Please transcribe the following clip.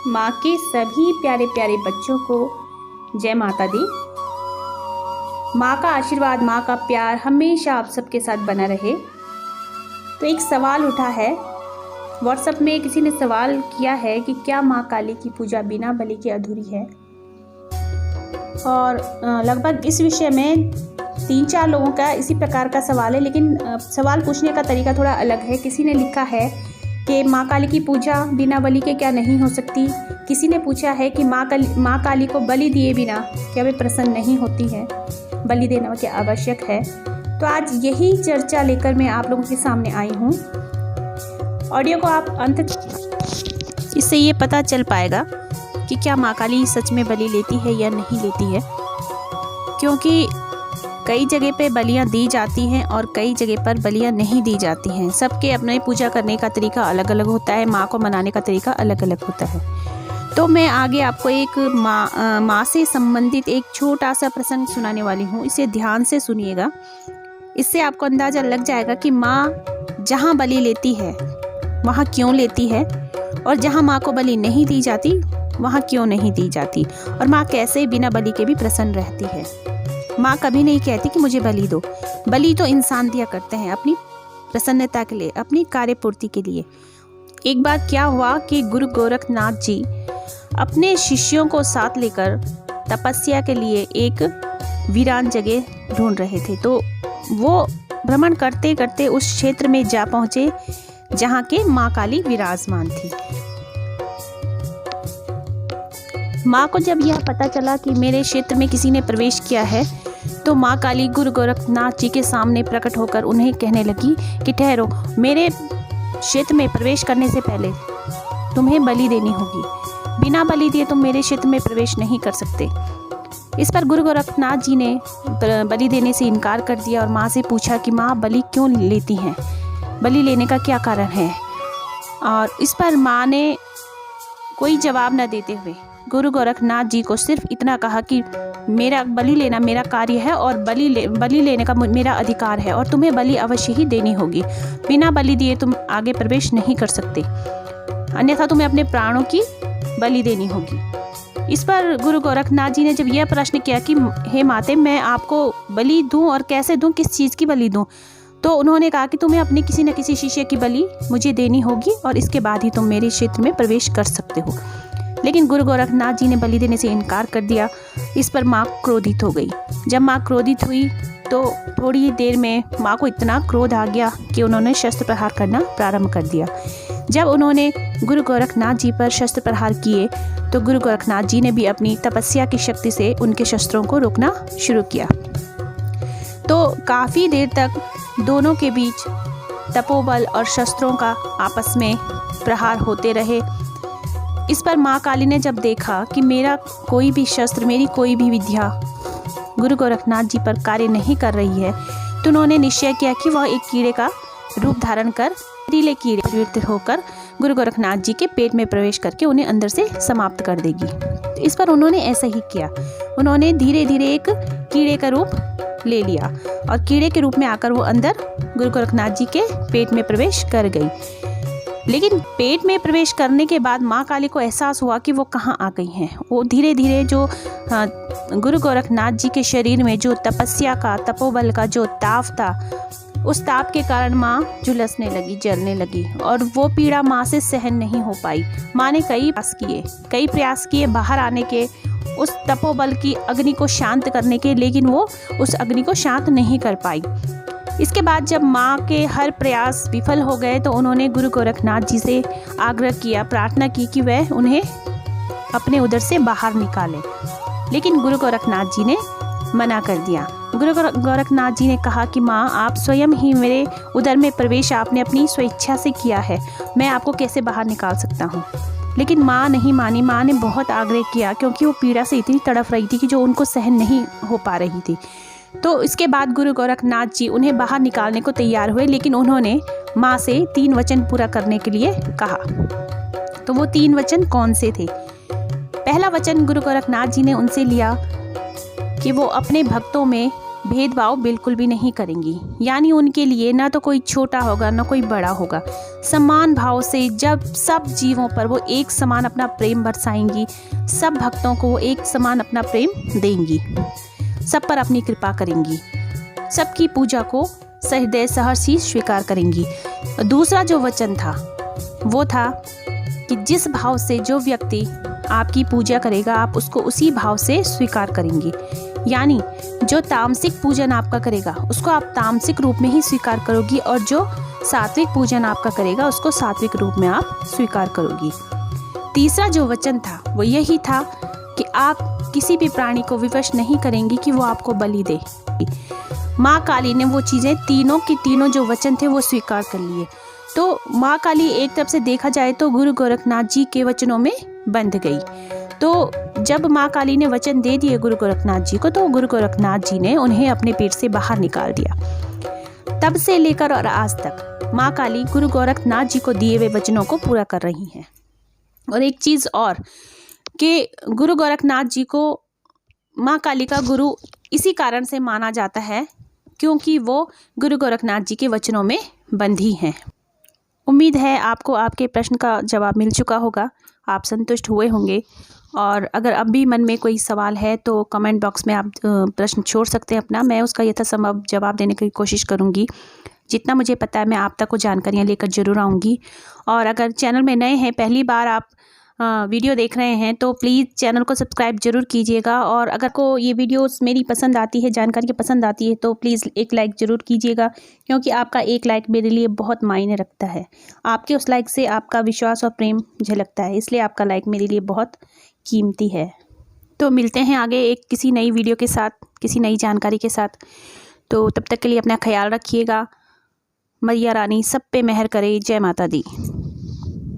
माँ के सभी प्यारे प्यारे बच्चों को जय माता दी। माँ का आशीर्वाद, माँ का प्यार हमेशा आप सबके साथ बना रहे। तो एक सवाल उठा है, व्हाट्सएप में किसी ने सवाल किया है कि क्या माँ काली की पूजा बिना बलि के अधूरी है। और लगभग इस विषय में 3-4 लोगों का इसी प्रकार का सवाल है, लेकिन सवाल पूछने का तरीका थोड़ा अलग है। किसी ने लिखा है कि माँ काली की पूजा बिना बलि के क्या नहीं हो सकती। किसी ने पूछा है कि माँ काली को बलि दिए बिना क्या वे प्रसन्न नहीं होती है, बलि देना क्या आवश्यक है। तो आज यही चर्चा लेकर मैं आप लोगों के सामने आई हूँ। ऑडियो को आप अंत, इससे ये पता चल पाएगा कि क्या माँ काली सच में बलि लेती है या नहीं लेती है, क्योंकि कई जगह पे बलियाँ दी जाती हैं और कई जगह पर बलियाँ नहीं दी जाती हैं। सबके अपने पूजा करने का तरीका अलग अलग होता है, माँ को मनाने का तरीका अलग अलग होता है। तो मैं आगे आपको एक माँ से संबंधित एक छोटा सा प्रसंग सुनाने वाली हूँ। इसे ध्यान से सुनिएगा, इससे आपको अंदाज़ा लग जाएगा कि माँ जहाँ बलि लेती है वहाँ क्यों लेती है, और जहाँ माँ को बलि नहीं दी जाती वहाँ क्यों नहीं दी जाती, और माँ कैसे बिना बलि के भी प्रसन्न रहती है। माँ कभी नहीं कहती कि मुझे बलि दो। बलि तो इंसान दिया करते हैं अपनी प्रसन्नता के लिए, अपनी कार्य पूर्ति के लिए। एक बार क्या हुआ कि गुरु गोरखनाथ जी अपने शिष्यों को साथ लेकर तपस्या के लिए एक वीरान जगह ढूंढ रहे थे। तो वो भ्रमण करते करते उस क्षेत्र में जा पहुँचे जहाँ के माँ काली विराजमान थी। माँ को जब यह पता चला कि मेरे क्षेत्र में किसी ने प्रवेश किया है, तो माँ काली गुरु गोरखनाथ जी के सामने प्रकट होकर उन्हें कहने लगी कि ठहरो, मेरे क्षेत्र में प्रवेश करने से पहले तुम्हें बलि देनी होगी। बिना बलि दिए तुम मेरे क्षेत्र में प्रवेश नहीं कर सकते। इस पर गुरु गोरखनाथ जी ने बलि देने से इनकार कर दिया और माँ से पूछा कि माँ बलि क्यों लेती हैं, बलि लेने का क्या कारण है। और इस पर माँ ने कोई जवाब न देते हुए गुरु गोरखनाथ जी को सिर्फ इतना कहा कि मेरा बलि लेना मेरा कार्य है और बलि लेने का मेरा अधिकार है, और तुम्हें बलि अवश्य ही देनी होगी। बिना बलि दिए तुम आगे प्रवेश नहीं कर सकते, अन्यथा तुम्हें अपने प्राणों की बलि देनी होगी। इस पर गुरु गोरखनाथ जी ने जब यह प्रश्न किया कि हे माते, मैं आपको बलि दूं और कैसे दूं, किस चीज़ की बलि दूं, तो उन्होंने कहा कि तुम्हें अपने किसी न किसी शिष्य की बलि मुझे देनी होगी और इसके बाद ही तुम मेरे क्षेत्र में प्रवेश कर सकते हो। लेकिन गुरु गोरखनाथ जी ने बलि देने से इनकार कर दिया। इस पर माँ क्रोधित हो गई। जब माँ क्रोधित हुई तो थोड़ी ही देर में माँ को इतना क्रोध आ गया कि उन्होंने शस्त्र प्रहार करना प्रारंभ कर दिया। जब उन्होंने गुरु गोरखनाथ जी पर शस्त्र प्रहार किए तो गुरु गोरखनाथ जी ने भी अपनी तपस्या की शक्ति से उनके शस्त्रों को रोकना शुरू किया। तो काफ़ी देर तक दोनों के बीच तपोबल और शस्त्रों का आपस में प्रहार होते रहे। इस पर माँ काली ने जब देखा कि मेरा कोई भी शस्त्र, मेरी कोई भी विद्या गुरु गोरखनाथ जी पर कार्य नहीं कर रही है, तो उन्होंने निश्चय किया कि वह एक कीड़े का रूप धारण कर रीले कीड़े परिवर्तित होकर गुरु गोरखनाथ जी के पेट में प्रवेश करके उन्हें अंदर से समाप्त कर देगी। तो इस पर उन्होंने ऐसा ही किया। उन्होंने धीरे धीरे एक कीड़े का रूप ले लिया और कीड़े के रूप में आकर वो अंदर गुरु गोरखनाथ जी के पेट में प्रवेश कर गई। लेकिन पेट में प्रवेश करने के बाद माँ काली को एहसास हुआ कि वो कहाँ आ गई हैं। वो धीरे धीरे जो गुरु गोरखनाथ जी के शरीर में जो तपस्या का, तपोबल का जो ताप था, उस ताप के कारण माँ झुलसने लगी, जलने लगी, और वो पीड़ा माँ से सहन नहीं हो पाई। माँ ने कई प्रयास किए बाहर आने के, उस तपोबल की अग्नि को शांत करने के, लेकिन वो उस अग्नि को शांत नहीं कर पाई। इसके बाद जब माँ के हर प्रयास विफल हो गए तो उन्होंने गुरु गोरखनाथ जी से आग्रह किया, प्रार्थना की कि वह उन्हें अपने उदर से बाहर निकालें। लेकिन गुरु गोरखनाथ जी ने मना कर दिया। गुरु गोरखनाथ जी ने कहा कि माँ, आप स्वयं ही मेरे उदर में प्रवेश आपने अपनी स्वेच्छा से किया है, मैं आपको कैसे बाहर निकाल सकता हूँ। लेकिन माँ नहीं मानी। माँ ने बहुत आग्रह किया, क्योंकि वो पीड़ा से इतनी तड़फ रही थी कि जो उनको सहन नहीं हो पा रही थी। तो इसके बाद गुरु गोरखनाथ जी उन्हें बाहर निकालने को तैयार हुए, लेकिन उन्होंने माँ से 3 वचन पूरा करने के लिए कहा। तो वो 3 वचन कौन से थे? पहला वचन गुरु गोरखनाथ जी ने उनसे लिया कि वो अपने भक्तों में भेदभाव बिल्कुल भी नहीं करेंगी। यानी उनके लिए ना तो कोई छोटा होगा ना कोई बड़ा होगा। समान भाव से जब सब जीवों पर वो एक समान अपना प्रेम बरसाएंगी, सब भक्तों को वो एक समान अपना प्रेम देंगी, सब पर अपनी कृपा करेंगी, सबकी पूजा को सहृदय सहर्षी स्वीकार करेंगी। दूसरा जो वचन था वो था कि जिस भाव से जो व्यक्ति आपकी पूजा करेगा आप उसको उसी भाव से स्वीकार करेंगी। यानी जो तामसिक पूजन आपका करेगा उसको आप तामसिक रूप में ही स्वीकार करोगी, और जो सात्विक पूजन आपका करेगा उसको सात्विक रूप में आप स्वीकार करोगी। तीसरा जो वचन था वो यही था कि आप किसी भी प्राणी को विवश नहीं करेंगी कि वो आपको बलि दे। माँ काली ने वो चीज़ें तीनों की तीनों जो वचन थे वो स्वीकार कर लिए। तो माँ काली एक तरफ से देखा जाए तो गुरु गोरखनाथ जी के वचनों में बंध गई। तो जब माँ काली ने वचन दे दिए गुरु गोरखनाथ जी को, तो गुरु गोरखनाथ जी ने उन्हें अपने पेट से बाहर निकाल दिया। तब से लेकर और आज तक माँ काली गुरु गोरखनाथ जी को दिए हुए वचनों को पूरा कर रही हैं। और एक चीज़ और कि गुरु गोरखनाथ जी को माँ काली का गुरु इसी कारण से माना जाता है क्योंकि वो गुरु गोरखनाथ जी के वचनों में बंधी हैं। उम्मीद है आपको आपके प्रश्न का जवाब मिल चुका होगा, आप संतुष्ट हुए होंगे। और अगर अब भी मन में कोई सवाल है तो कमेंट बॉक्स में आप प्रश्न छोड़ सकते हैं अपना, मैं उसका यथासंभव जवाब देने की कोशिश करूँगी। जितना मुझे पता है मैं आप तक को जानकारियाँ लेकर ज़रूर आऊँगी। और अगर चैनल में नए हैं, पहली बार आप वीडियो देख रहे हैं तो प्लीज़ चैनल को सब्सक्राइब जरूर कीजिएगा। और अगर को ये वीडियोस मेरी पसंद आती है, जानकारी पसंद आती है, तो प्लीज़ एक लाइक ज़रूर कीजिएगा, क्योंकि आपका एक लाइक मेरे लिए बहुत मायने रखता है। आपके उस लाइक से आपका विश्वास और प्रेम झलकता है, इसलिए आपका लाइक मेरे लिए बहुत कीमती है। तो मिलते हैं आगे एक किसी नई वीडियो के साथ, किसी नई जानकारी के साथ। तो तब तक के लिए अपना ख्याल रखिएगा। मैया रानी सब पे मेहर करे। जय माता दी।